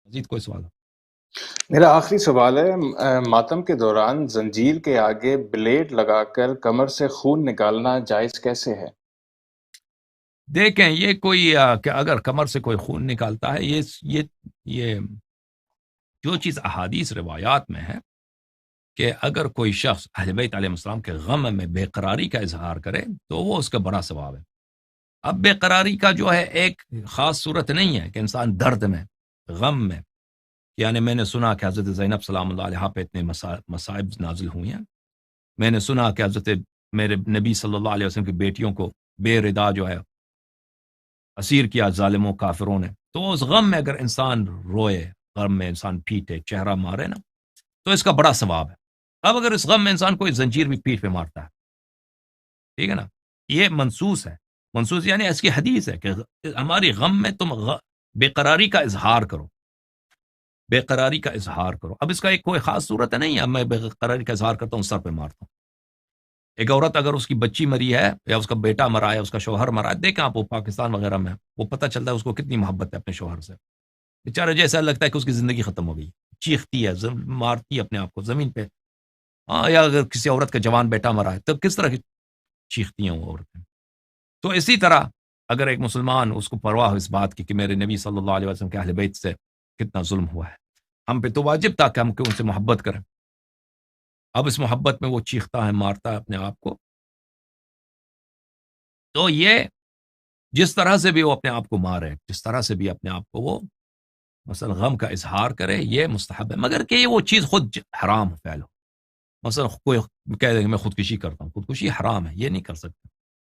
مزید کوئی سوال؟ میرا آخری سوال ہے، ماتم کے دوران زنجیر کے آگے بلیڈ لگا کر کمر سے خون نکالنا جائز کیسے ہے؟ دیکھیں یہ کوئی کہ اگر کمر سے کوئی خون نکالتا ہے، یہ جو چیز احادیث روایات میں ہے کہ اگر کوئی شخص اہل بیت علیہ السلام کے غم میں بے قراری کا اظہار کرے تو وہ اس کا بڑا ثواب ہے۔ اب بے قراری کا جو ہے ایک خاص صورت نہیں ہے کہ انسان درد میں، غم میں، یعنی میں نے سنا کہ حضرت زینب سلام اللہ علیہ پہ اتنے مصائب نازل ہوئی ہیں، میں نے سنا کہ حضرت میرے نبی صلی اللہ علیہ وسلم کی بیٹیوں کو بے ردا جو ہے اسیر کیا ظالموں کافروں نے، تو اس غم میں اگر انسان روئے، غم میں انسان پیٹے، چہرہ مارے نا، تو اس کا بڑا ثواب ہے۔ اب اگر اس غم میں انسان کوئی زنجیر بھی پیٹھ پہ مارتا ہے، ٹھیک ہے نا، یہ منسوس ہے۔ منسوس یعنی اس کی حدیث ہے کہ ہماری غم میں تم بے قراری کا اظہار کرو، بے قراری کا اظہار کرو۔ اب اس کا ایک کوئی خاص صورت ہے نہیں ہے، اب میں بے قراری کا اظہار کرتا ہوں سر پہ مارتا ہوں۔ ایک عورت اگر اس کی بچی مری ہے یا اس کا بیٹا مرا ہے، اس کا شوہر مرا ہے، دیکھیں آپ وہ پاکستان وغیرہ میں وہ پتہ چلتا ہے اس کو کتنی محبت ہے اپنے شوہر سے، بیچارہ جیسا لگتا ہے کہ اس کی زندگی ختم ہو گئی، چیختی ہے، مارتی ہے اپنے آپ کو زمین پہ۔ ہاں، یا اگر کسی عورت کا جوان بیٹا مرا ہے تب کس طرح کی چیختی ہیں وہ عورتیں۔ تو اسی طرح اگر ایک مسلمان اس کو پرواہ ہو اس بات کی کہ میرے نبی صلی اللہ علیہ وسلم کے اہل بیت سے کتنا ظلم ہوا ہے، ہم پہ تو واجب تھا کہ ہم ان سے محبت کریں۔ اب اس محبت میں وہ چیختا ہے، مارتا ہے اپنے آپ کو، تو یہ جس طرح سے بھی وہ اپنے آپ کو مارے، جس طرح سے بھی اپنے آپ کو وہ مثلا غم کا اظہار کرے، یہ مستحب ہے، مگر کہ یہ وہ چیز خود حرام فعل ہو۔ مثلا کوئی کہہ دے کہ میں خودکشی کرتا ہوں، خودکشی حرام ہے، یہ نہیں کر سکتا۔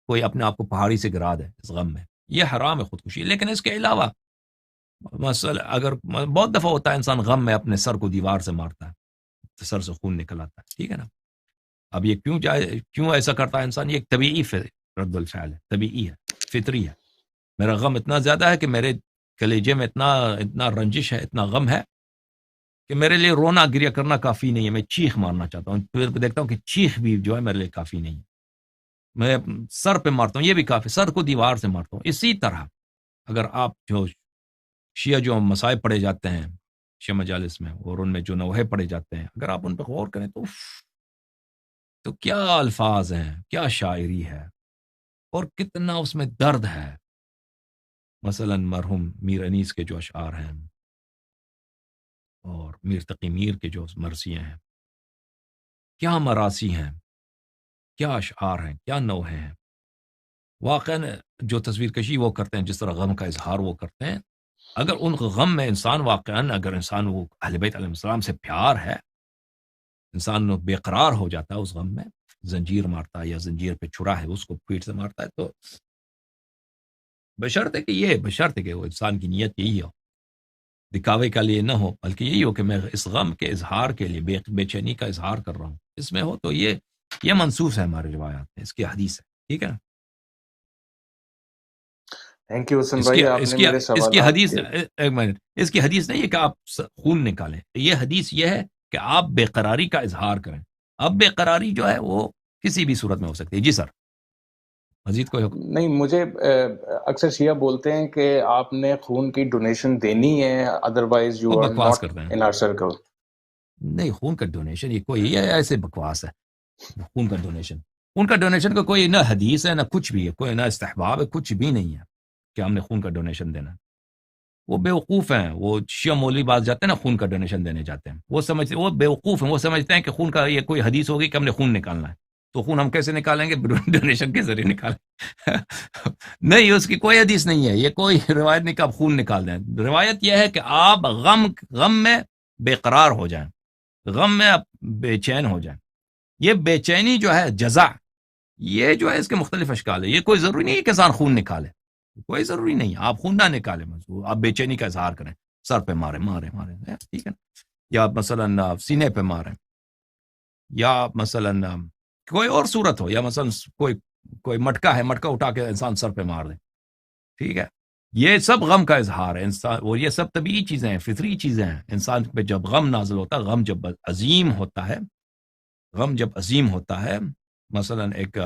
کوئی اپنے آپ کو پہاڑی سے گرا دے اس غم میں، یہ حرام ہے خودکشی۔ لیکن اس کے علاوہ مثلا اگر بہت دفعہ ہوتا ہے انسان غم میں اپنے سر کو دیوار سے مارتا ہے تو سر سے خون نکل آتا ہے، ٹھیک ہے نا۔ اب یہ کیوں ایسا کرتا ہے انسان؟ یہ ایک طبیعی رد الفعل ہے، طبیعی ہے، فطری ہے۔ میرا غم اتنا زیادہ ہے کہ میرے کلیجے میں اتنا رنجش ہے، اتنا غم ہے کہ میرے لیے رونا گریا کرنا کافی نہیں ہے، میں چیخ مارنا چاہتا ہوں، پھر دیکھتا ہوں کہ چیخ بھی جو ہے میرے لیے کافی نہیں ہے، میں سر پہ مارتا ہوں، یہ بھی کافی، سر کو دیوار سے مارتا ہوں۔ اسی طرح اگر آپ جو شیعہ جو مصائب پڑے جاتے ہیں شیعہ مجالس میں اور ان میں جو نوحے پڑے جاتے ہیں، اگر آپ ان پہ غور کریں تو کیا الفاظ ہیں، کیا شاعری ہے، اور کتنا اس میں درد ہے۔ مثلا مرحوم میر انیس کے جو اشعار ہیں اور میر تقی میر کے جو مرثیے ہیں، کیا مراثی ہیں، کیا اشعار ہیں، کیا نوحے ہیں۔ واقعاً جو تصویر کشی وہ کرتے ہیں، جس طرح غم کا اظہار وہ کرتے ہیں، اگر ان غم میں انسان واقعاً اگر انسان وہ اہل بیت علیہ السلام سے پیار ہے، انسان بے قرار ہو جاتا ہے اس غم میں، زنجیر مارتا ہے یا زنجیر پہ چھرا ہے اس کو پیٹ سے مارتا ہے، تو بشرط ہے کہ وہ انسان کی نیت یہی ہو، دکھاوے کا لیے نہ ہو، بلکہ یہی ہو کہ میں اس غم کے اظہار کے لیے بے چینی کا اظہار کر رہا ہوں، اس میں ہو تو یہ منسوخ ہے ہماری روایات میں، اس کی حدیث ہے، ٹھیک ہے نا۔ تھینک یو حسن اس کی بھائی، آپ اس نے کی میرے اس کی سوالات حدیث کے ایک منٹ، اس کی حدیث نہیں ہے کہ آپ خون نکالیں، یہ حدیث یہ ہے کہ آپ بے قراری کا اظہار کریں۔ اب بے قراری جو ہے وہ کسی بھی صورت میں ہو سکتی ہے۔ جی سر، مزید کوئی حکم؟ نہیں، مجھے اکثر شیعہ بولتے ہیں کہ آپ نے خون کی ڈونیشن دینی ہے، ادروائز وہ یو آر بکواس ناٹ کرتے ہیں، ان آر سرکل۔ نہیں خون کا ڈونیشن یہ کوئی یہ ایسے بکواس ہے، خون کا ڈونیشن کا کوئی نہ حدیث ہے نہ کچھ بھی ہے، کوئی نہ استحباب ہے، کچھ بھی نہیں ہے کہ ہم نے خون کا ڈونیشن دینا ہے۔ وہ بیوقوف ہیں، وہ شیعہ مولوی باز جاتے ہیں نا خون کا ڈونیشن دینے جاتے ہیں، وہ بیوقوف ہیں، وہ سمجھتے ہیں کہ خون کا یہ کوئی حدیث ہوگی کہ ہم نے خون نکالنا ہے، تو خون ہم کیسے نکالیں گے؟ ڈونیشن کے ذریعے نکالیں۔ نہیں، اس کی کوئی حدیث نہیں ہے، یہ کوئی روایت نہیں کہ آپ خون نکال دیں۔ روایت یہ ہے کہ آپ غم میں بے قرار ہو جائیں، غم میں آپ بے چین ہو جائیں۔ یہ بے چینی جو ہے جزع، یہ جو ہے اس کے مختلف اشکال ہے، یہ کوئی ضروری نہیں ہے کہ انسان خون نکالے، کوئی ضروری نہیں ہے، آپ خون نہ نکالیں، آپ بے چینی کا اظہار کریں، سر پہ مارے مارے مارے، ٹھیک ہے، یا مثلا سینے پہ ماریں، یا مثلا کوئی اور صورت ہو، یا مثلا کوئی مٹکا ہے، مٹکا اٹھا کے انسان سر پہ مار دیں، ٹھیک ہے۔ یہ سب غم کا اظہار ہے انسان، اور یہ سب طبیعی چیزیں ہیں، فطری چیزیں ہیں۔ انسان پہ جب غم نازل ہوتا ہے، غم جب عظیم ہوتا ہے، غم جب عظیم ہوتا ہے، مثلا ایک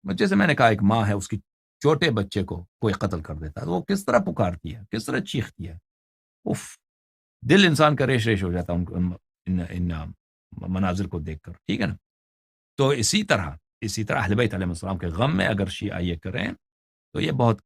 جیسے میں نے کہا ایک ماں ہے، اس کی چھوٹے بچے کو کوئی قتل کر دیتا ہے، وہ کس طرح پکارتی ہے، کس طرح چیختی ہے، اف، دل انسان کا ریش ریش ہو جاتا ہے ان مناظر کو دیکھ کر، ٹھیک ہے نا. تو اسی طرح اہل بیت علیہ السلام کے غم میں اگر شیعہ یہ کریں تو یہ بہت